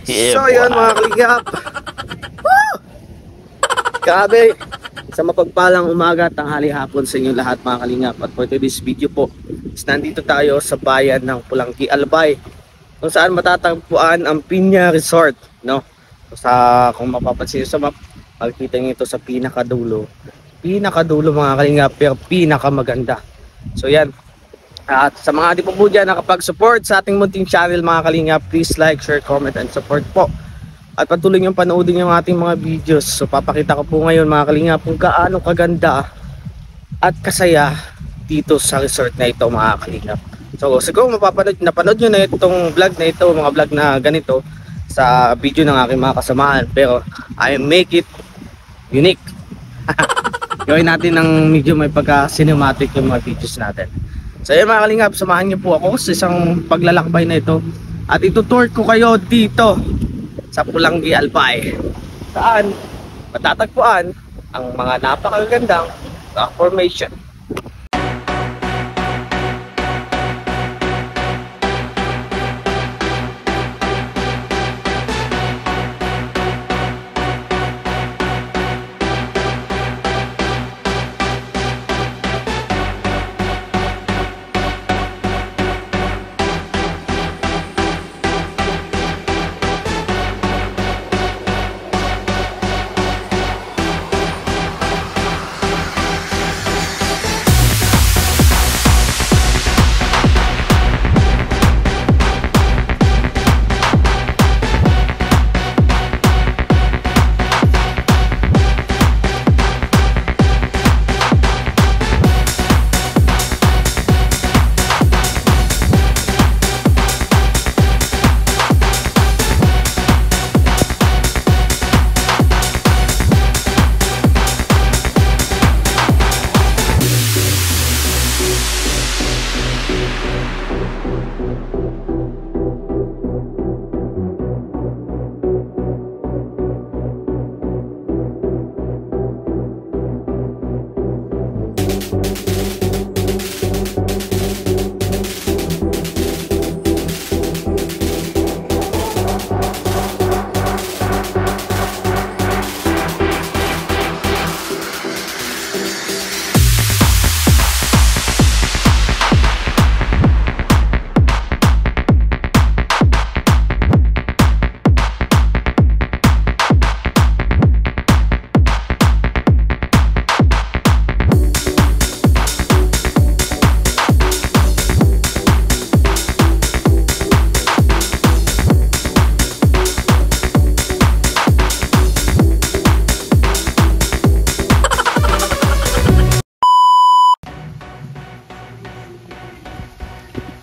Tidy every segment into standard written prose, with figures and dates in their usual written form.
So yun mga kalingap. Grabe, sa mapagpalang umaga, tanghali, hapon sa inyo lahat mga kalingap. At for today's video po is nandito tayo sa bayan ng Pulangki, Albay, kung saan matatagpuan ang Piña Resort, no? Kung mapapansin sa map, makikita nyo ito sa pinakadulo mga kalingap, pero pinakamaganda. So yan. At sa mga di po dyan nakapag-support sa ating munting channel mga kalingap, please like, share, comment, and support po. At patuloy nyo panoodin yung ating mga videos. So papakita ko po ngayon mga kalingap kung gaano kaganda at kasaya dito sa resort na ito mga kalingap. So siguro napanood nyo na itong vlog na ito, mga vlog na ganito sa video ng aking mga kasamahan. Pero I make it unique. Gawin natin ng medyo may pagka-cinematic yung mga videos natin. So yun mga kalingap, samahan niyo po ako sa isang paglalakbay na ito. At itutour ko kayo dito sa Pulangki, Albay, saan matatagpuan ang mga napakagandang rock formation.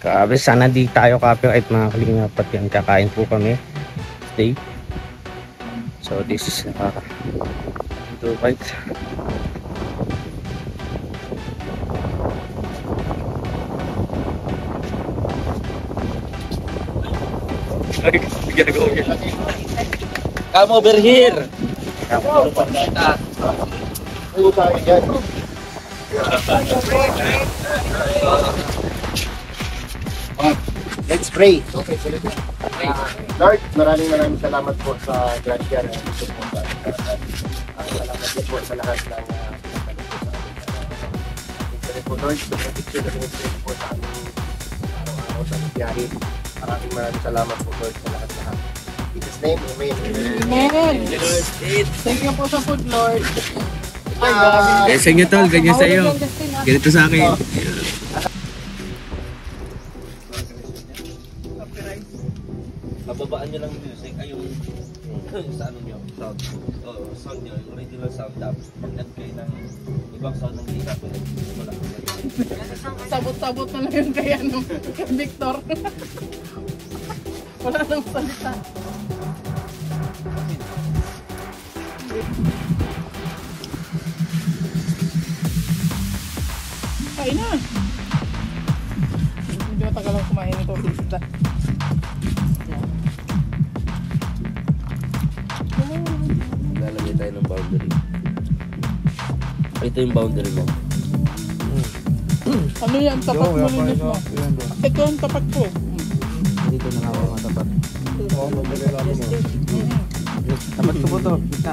Grabe, sana di tayo copyright mga kalingap. At yan, kakain po kami steak. So this is two bites. Come over here. Let's pray. Okay, so Lord, maraming salamat po sa grasya na ito po sa salamat po sa lahat ng po Lord, sa picture na ito po sa aming araw-araw sa biyahe. Maraming salamat po Lord sa lahat. In Jesus' name, amen. Amen. Thank you po sa food, Lord. Sa inyo tol, ganyan sa iyo. Ganito sa akin. Babaan nyo lang music ay yung sa ano nyo, sound nyo, yung original sound, tapos pag-add kayo ng ibang sound ng gita, wala. Sabot-sabot na lang yun kaya no, Victor. Wala nang salita. Kain na! Hindi matagal lang kumain ito. Lalagay tayo ng boundary. Ito yung boundary mo. Ano yan? Tapat mo linis mo. Ito ang tapat ko. Dito na nga ako matapat. Oo, magdadala mo. Tapat ko po to. Kita.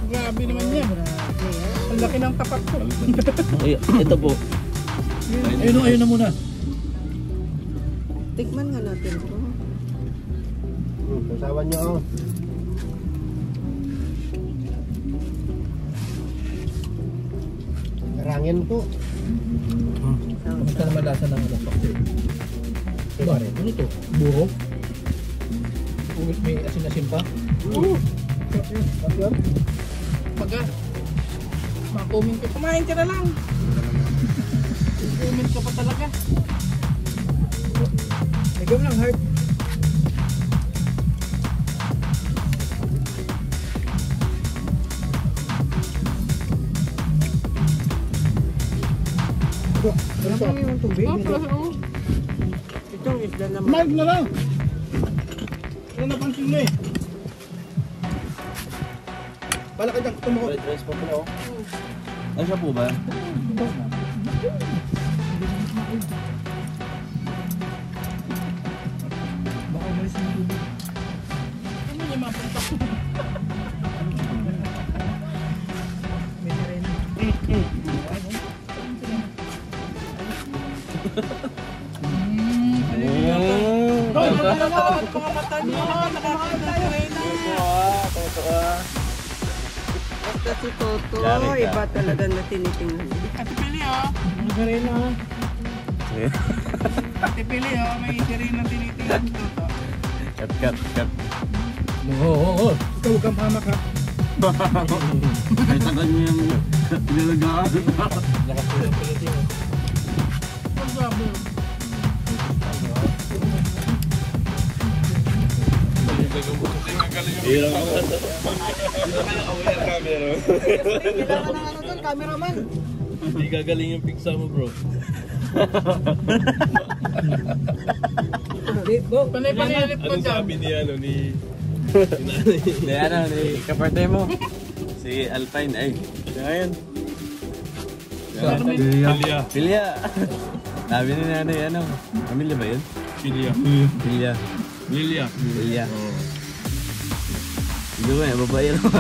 Grabe naman yan. Ang laki ng tapak ko. Ay, ito po. Ayun na muna. Tikman nga natin ito. Kasawan nyo. Oh. Karangin po. Kamusta naman lasa ng ano? Diba? Ano to? Buro? May asin-asin pa? Baga. Makomment ka. Kumain ka na lang. Comment ka pa talaga. Ikaw lang, heart. Ano ba yung tubig? Itong isda naman. Mark na lang! Ano napansin mo eh? Bala ka dyan, tumuko. Red rice po pala oh. Ano siya po ba? Baka umalis na yung tubig. Ano yung mapunta ko? May sirena. Hoy, mga mata niyo. Nakakita ko rin. Basta si Toto, Yari ka. iba talaga na tinitingnan. Ate Pili oh. May sirena ha. Ate Pili oh. May sirena tinitingnan dito. Cut. Oo. Ikaw huwag kang pamak ha. Ay, tagal niya yung pinalagaan. Nakasulang Pilipino. Ang grabe. Kailangan ng ano doon, cameraman. Hindi gagaling yung pigsa mo, bro. Panay-panayalip ko Anong dyan. sabi ni ano ni Ni kaparte mo. Si Alpine ay. Siya ngayon. Pilya? Pilya. Sabi ni nanay ano. Pamilya ba yun? Pilya. Pilya. Pilya. Pilya. Hindi ba yan, babae lang.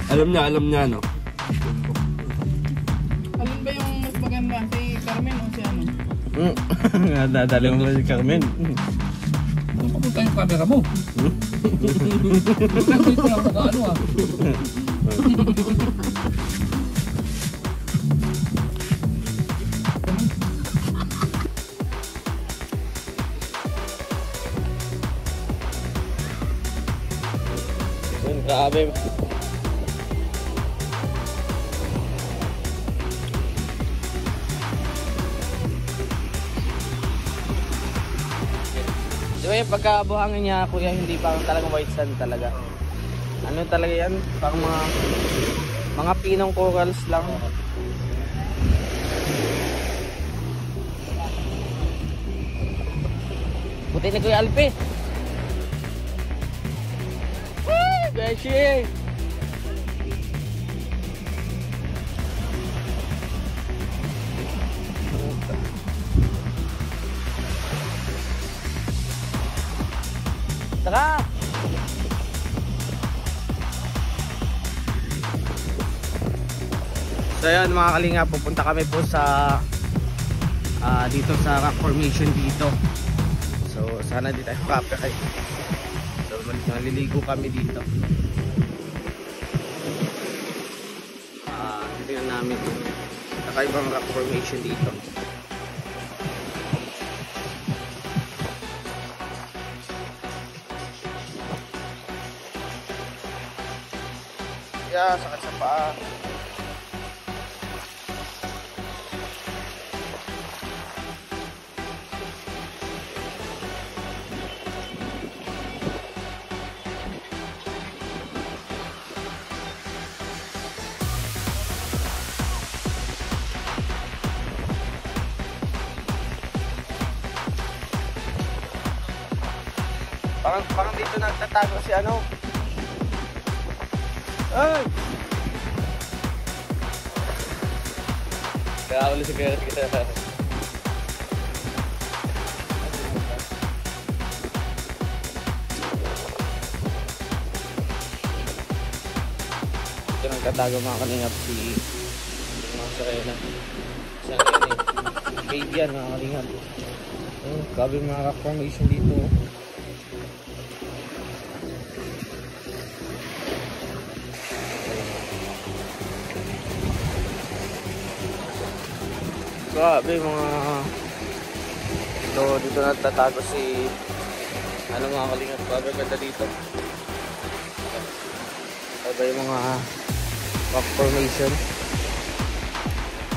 Alam niya, no? Alin ba yung mas maganda? Si Carmen o si ano? Dadali mo ba si Carmen? Papunta yung camera mo. Dito lang sa ano ah. Grabe. Di ba yung pagkabuhangin niya kuya, hindi parang talagang white sand talaga. Ano talaga yan? Parang mga pinong corals lang. Buti ni Kuya Alpi. Beshi! Tara! So yun mga kalinga, pupunta kami po sa dito sa rock formation dito. So sana di tayo kapakay. So maliligo kami dito. Tingnan namin kakaibang rock formation dito. Yeah, sakit sa paa. Parang dito nagtatago si ano, Ay! Kaya ako sa kaya. Ito nagtatago mga kalingap si mga sarena. Siya na yun eh. Baby yan mga kalingap. Oh, grabe mga rock formation dito. Grabe mga dito nagtatago si ano mga kalingap. Grabe ganda dito. Grabe yung mga rock formation.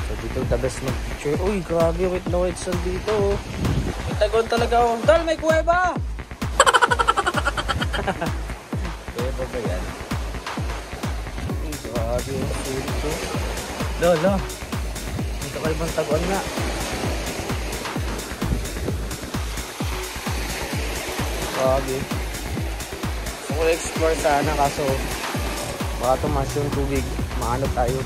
So dito the best mag-picture. Uy grabe wait na wait sand dito. May tagon talaga oh. Dal may kuweba! Kuweba ba yan? Uy grabe yung dito. Lolo. Dito kayo bang taguan nga? Grabe. Gusto ko explore sana kaso baka tumas yung tubig. Maano tayo.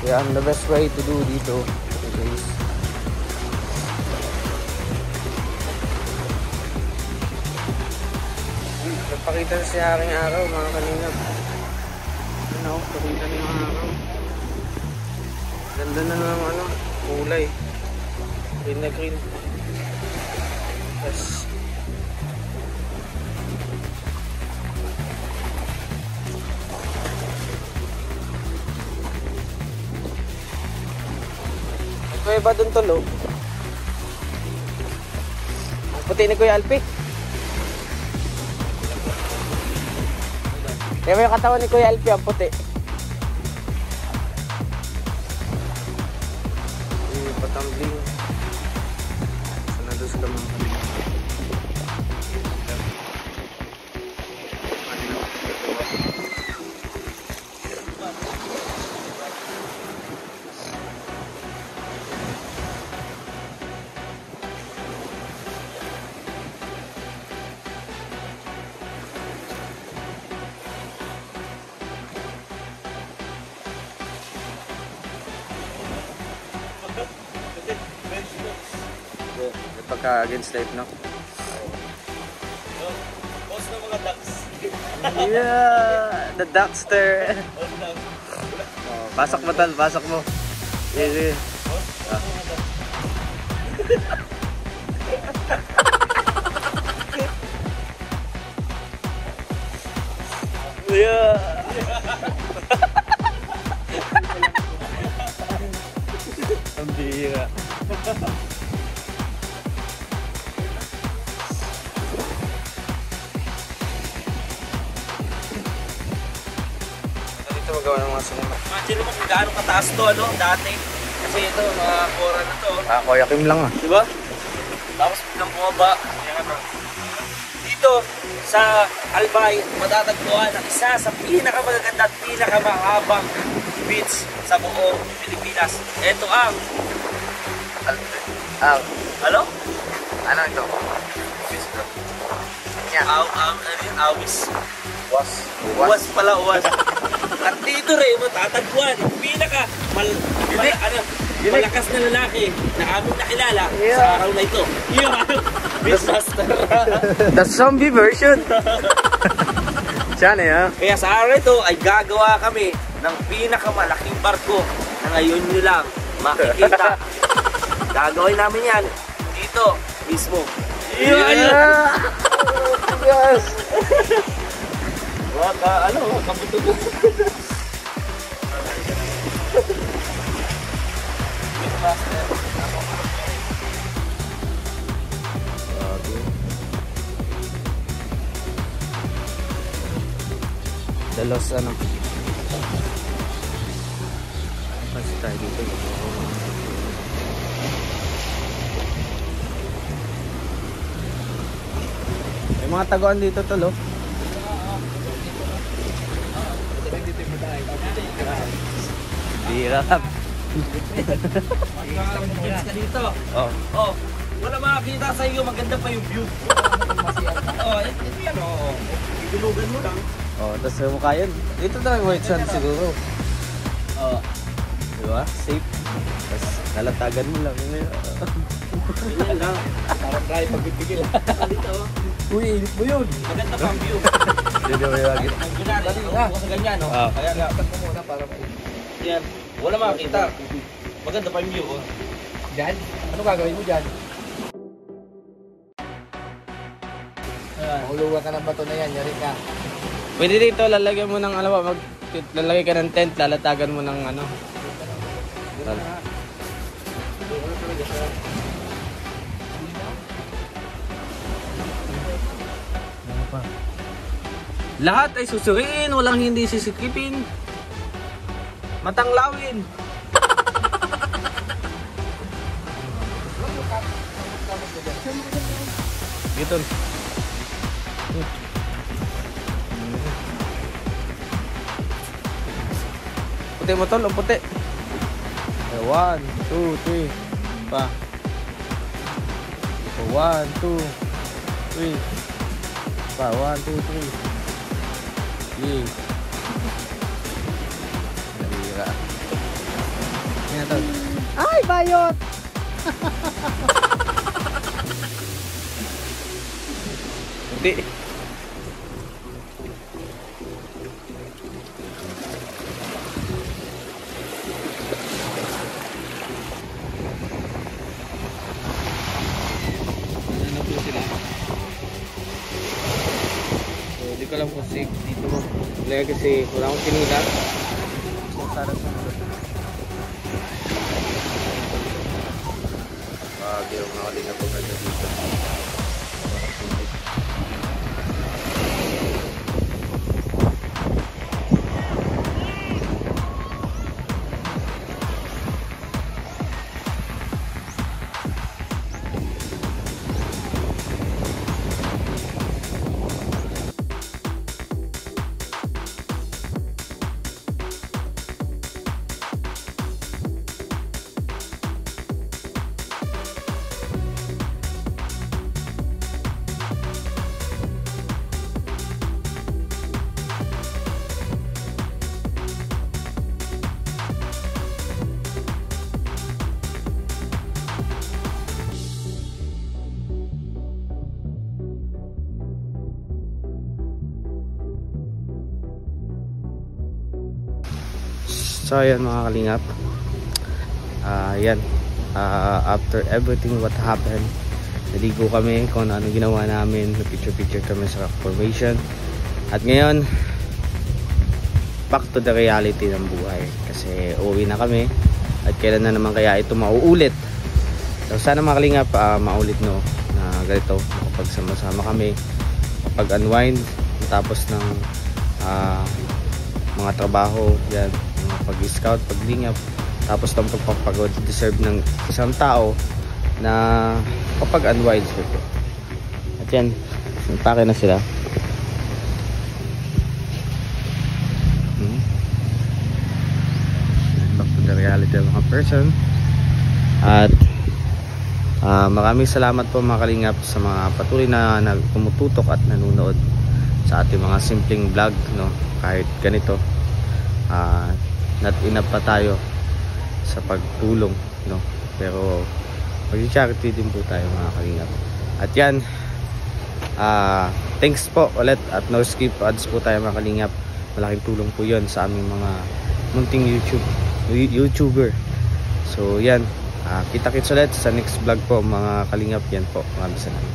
Kaya the best way to do dito is nagpakita na si aking araw mga kalingap. Ano, pakita ni mga araw. Ganda na ng ano, kulay. Green na green. Yes. May kuweba dun tulo. Ang puti ni Kuya Alpi. Kaya yung katawan ni Kuya Alpi ang puti. Patambling. Sana doon sila mga kanina. Pagka against type no? Boss na mga ducks. Yeah! The Duckster! Oh, pasok mo tal, pasok mo. Sige. Yeah! Ang bihira. Magawa ng mga sinema. Imagine mo kung gaano kataas to, ano, dati. Kasi ito, mga kora na to. Kuya Kim lang ah. Diba? Tapos biglang bumaba. Ayan, ano. Dito, sa Albay, matatagpuan ang isa sa pinakamagaganda at pinakamahabang beach sa buong Pilipinas. Ito ang... Ano? Ano ito? Awis. Uwas pala, uwas. At dito rin, matatagpuan yung malakas na lalaki na aming nakilala sa araw na ito. Beachmaster. The zombie version. Siya na yan. Kaya sa araw ito ay gagawa kami ng pinakamalaking barko na ngayon nyo lang makikita. Gagawin namin yan dito mismo. Yeah! Yes! Kabuto. Dalos ano. Kasi tayo dito. May mga taguan dito tol oh. Bira ka. Dito. Oh. Oh, Wala makakita sa iyo, maganda pa yung view. Oh, ito yan, oh. Igulugan mo lang. Oh, tapos sa mukha yan. Ito na yung white sand siguro. Oh. Diba? Safe. Tapos lalatagan mo lang. Yan lang. Parang kaya pagpipigil. Dito. Uy, init mo yun. Maganda pa ang view. Hindi mo yung agit. Ang ginari, ako sa ganyan, no? Ah. Kaya nga, Tatak mo muna para mainit. yan. Wala makakita. Maganda pa yung view, oh. Diyan? Ano gagawin mo dyan? Mahulugan ka ng bato na yan, yari ka. Pwede dito, lalagyan mo ng lalagay ka ng tent, lalatagan mo ng ano. Lahat ay susuriin, walang hindi sisikipin. Matanglawin. Gitu. Puti mo tol, ang puti. 1, 2, 3. Pa. 1, 2, 3. Pa, 1, 2, 3. Yee. Nalira. Yan tol. Ay, bayot! Puti. Ano po sila? So, di ko lang kung safe dito. Kaya kasi wala akong pinila. So, sana sumunod. Di ako nakalinga po ganda dito. So ayan mga kalingap, after everything what happened, naligo kami kung ano ginawa namin, picture kami sa formation, at ngayon back to the reality ng buhay kasi uuwi na kami at kailan na naman kaya ito mauulit. So sana mga kalingap, maulit no na ganito, kapag sama-sama kami, kapag unwind tapos ng mga trabaho yan, pag-scout, paglingap, tapos ng pagpapagod, deserve ng isang tao na kapag unwind. At yan, impake na sila. Back to the reality of mga person. At maraming salamat po mga kalingap sa mga patuloy na pumututok at nanonood sa ating mga simpleng vlog, no? Kahit ganito, not enough pa tayo sa pagtulong, no? Pero mag-charity din po tayo mga kalingap. At yan, thanks po ulit at no skip ads po tayo mga kalingap. Malaking tulong po yun sa aming mga munting YouTuber. So yan, kita-kits ulit sa next vlog po mga kalingap. Yan po, maraming salamat.